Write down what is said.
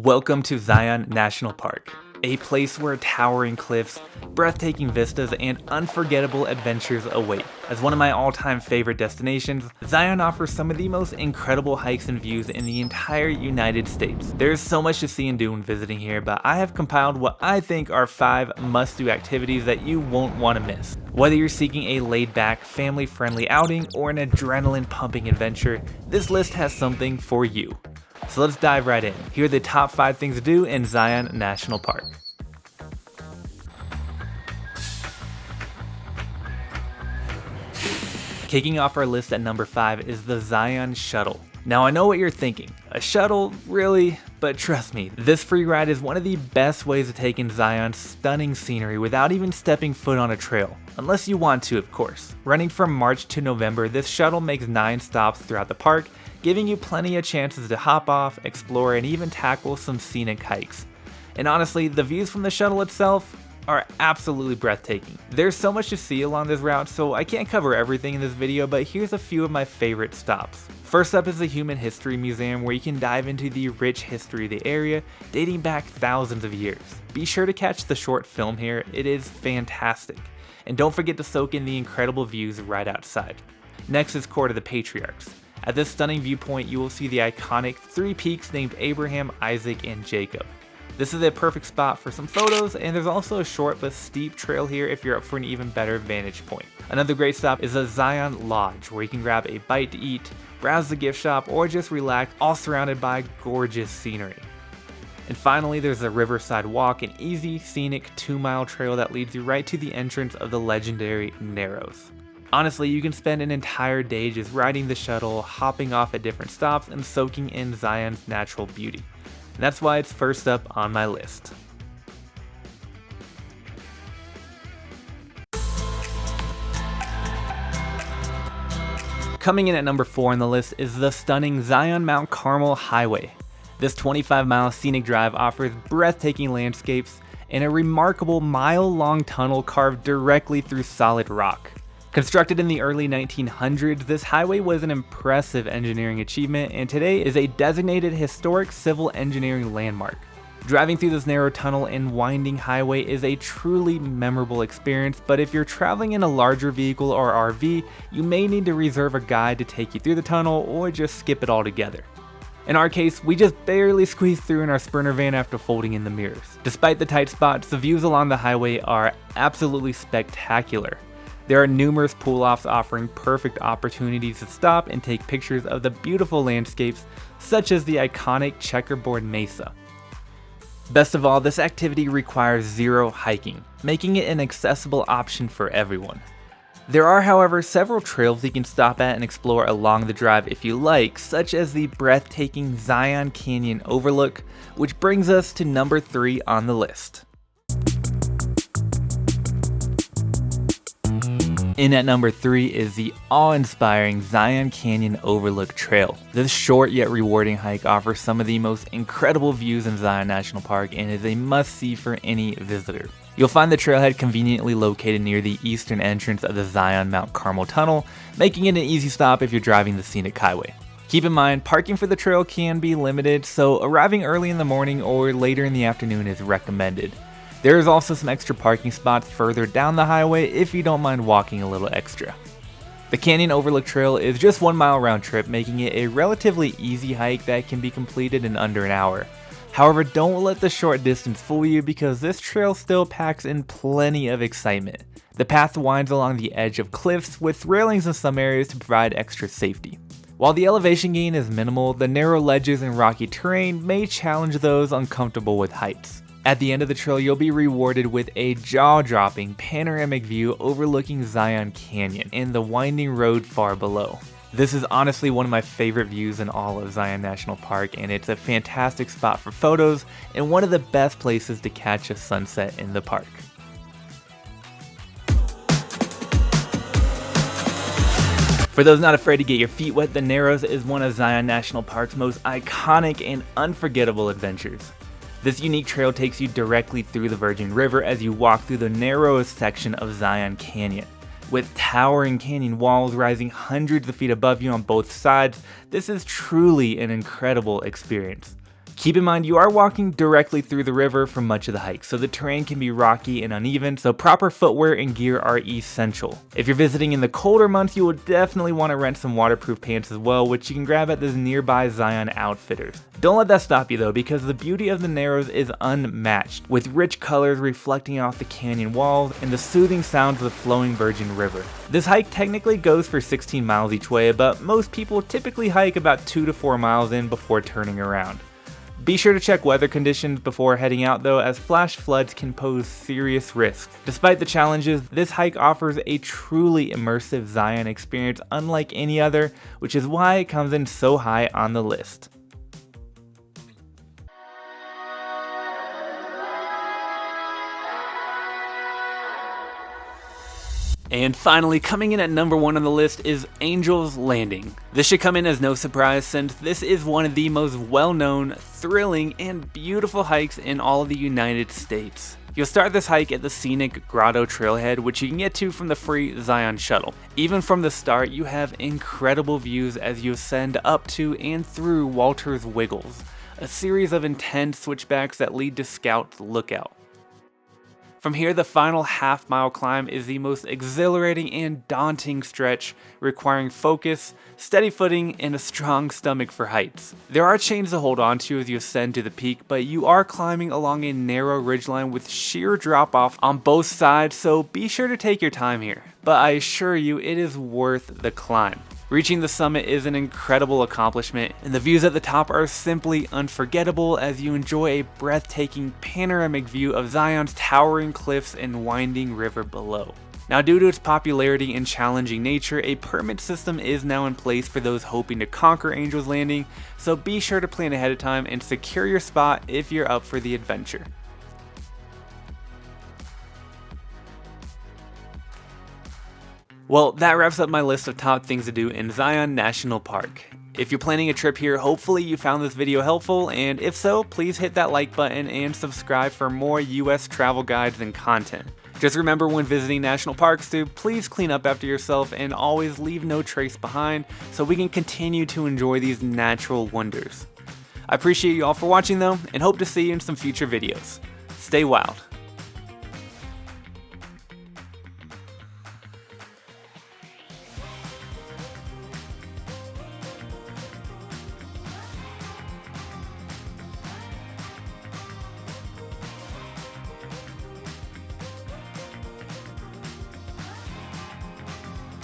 Welcome to Zion National Park, a place where towering cliffs, breathtaking vistas, and unforgettable adventures await. As one of my all-time favorite destinations, Zion offers some of the most incredible hikes and views in the entire United States. There's so much to see and do when visiting here, but I have compiled what I think are 5 must-do activities that you won't want to miss. Whether you're seeking a laid-back, family-friendly outing or an adrenaline-pumping adventure, this list has something for you. So let's dive right in. Here are the top 5 things to do in Zion National Park. Kicking off our list at number 5 is the Zion Shuttle. Now I know what you're thinking, a shuttle? Really? But trust me, this free ride is one of the best ways to take in Zion's stunning scenery without even stepping foot on a trail. Unless you want to, of course. Running from March to November, this shuttle makes 9 stops throughout the park, giving you plenty of chances to hop off, explore, and even tackle some scenic hikes. And honestly, the views from the shuttle itself are absolutely breathtaking. There's so much to see along this route, so I can't cover everything in this video, but here's a few of my favorite stops. First up is the Human History Museum, where you can dive into the rich history of the area, dating back thousands of years. Be sure to catch the short film here, it is fantastic. And don't forget to soak in the incredible views right outside. Next is Court of the Patriarchs. At this stunning viewpoint, you will see the iconic 3 peaks named Abraham, Isaac, and Jacob. This is a perfect spot for some photos, and there's also a short but steep trail here if you're up for an even better vantage point. Another great stop is the Zion Lodge, where you can grab a bite to eat, browse the gift shop, or just relax, all surrounded by gorgeous scenery. And finally, there's the Riverside Walk, an easy, scenic 2-mile trail that leads you right to the entrance of the legendary Narrows. Honestly, you can spend an entire day just riding the shuttle, hopping off at different stops, and soaking in Zion's natural beauty. And that's why it's first up on my list. Coming in at number 4 on the list is the stunning Zion Mount Carmel Highway. This 25-mile scenic drive offers breathtaking landscapes and a remarkable mile-long tunnel carved directly through solid rock. Constructed in the early 1900s, this highway was an impressive engineering achievement and today is a designated historic civil engineering landmark. Driving through this narrow tunnel and winding highway is a truly memorable experience, but if you're traveling in a larger vehicle or RV, you may need to reserve a guide to take you through the tunnel or just skip it altogether. In our case, we just barely squeezed through in our Sprinter van after folding in the mirrors. Despite the tight spots, the views along the highway are absolutely spectacular. There are numerous pull-offs offering perfect opportunities to stop and take pictures of the beautiful landscapes, such as the iconic checkerboard mesa. Best of all, this activity requires 0 hiking, making it an accessible option for everyone. There are, however, several trails you can stop at and explore along the drive if you like, such as the breathtaking Zion Canyon Overlook, which brings us to number 3 on the list. In at number 3 is the awe-inspiring Zion Canyon Overlook Trail. This short yet rewarding hike offers some of the most incredible views in Zion National Park and is a must-see for any visitor. You'll find the trailhead conveniently located near the eastern entrance of the Zion Mount Carmel Tunnel, making it an easy stop if you're driving the scenic highway. Keep in mind, parking for the trail can be limited, so arriving early in the morning or later in the afternoon is recommended. There is also some extra parking spots further down the highway if you don't mind walking a little extra. The Canyon Overlook Trail is just 1 mile round trip, making it a relatively easy hike that can be completed in under an hour. However, don't let the short distance fool you because this trail still packs in plenty of excitement. The path winds along the edge of cliffs with railings in some areas to provide extra safety. While the elevation gain is minimal, the narrow ledges and rocky terrain may challenge those uncomfortable with heights. At the end of the trail, you'll be rewarded with a jaw-dropping panoramic view overlooking Zion Canyon and the winding road far below. This is honestly one of my favorite views in all of Zion National Park, and it's a fantastic spot for photos and one of the best places to catch a sunset in the park. For those not afraid to get your feet wet, the Narrows is one of Zion National Park's most iconic and unforgettable adventures. This unique trail takes you directly through the Virgin River as you walk through the narrowest section of Zion Canyon. With towering canyon walls rising hundreds of feet above you on both sides, this is truly an incredible experience. Keep in mind you are walking directly through the river for much of the hike, so the terrain can be rocky and uneven, so proper footwear and gear are essential. If you're visiting in the colder months, you will definitely want to rent some waterproof pants as well, which you can grab at the nearby Zion Outfitters. Don't let that stop you though, because the beauty of the Narrows is unmatched, with rich colors reflecting off the canyon walls and the soothing sounds of the flowing Virgin River. This hike technically goes for 16 miles each way, but most people typically hike about 2 to 4 miles in before turning around. Be sure to check weather conditions before heading out though, as flash floods can pose serious risks. Despite the challenges, this hike offers a truly immersive Zion experience unlike any other, which is why it comes in so high on the list. And finally, coming in at number 1 on the list is Angel's Landing. This should come in as no surprise since this is one of the most well-known, thrilling, and beautiful hikes in all of the United States. You'll start this hike at the scenic Grotto Trailhead, which you can get to from the free Zion Shuttle. Even from the start, you have incredible views as you ascend up to and through Walter's Wiggles, a series of intense switchbacks that lead to Scout's Lookout. From here, the final half-mile climb is the most exhilarating and daunting stretch, requiring focus, steady footing, and a strong stomach for heights. There are chains to hold on to as you ascend to the peak, but you are climbing along a narrow ridgeline with sheer drop-off on both sides, so be sure to take your time here. But I assure you, it is worth the climb. Reaching the summit is an incredible accomplishment, and the views at the top are simply unforgettable as you enjoy a breathtaking panoramic view of Zion's towering cliffs and winding river below. Now, due to its popularity and challenging nature, a permit system is now in place for those hoping to conquer Angel's Landing, so be sure to plan ahead of time and secure your spot if you're up for the adventure. Well, that wraps up my list of top things to do in Zion National Park. If you're planning a trip here, hopefully you found this video helpful, and if so, please hit that like button and subscribe for more US travel guides and content. Just remember when visiting national parks to please clean up after yourself and always leave no trace behind so we can continue to enjoy these natural wonders. I appreciate you all for watching though, and hope to see you in some future videos. Stay wild.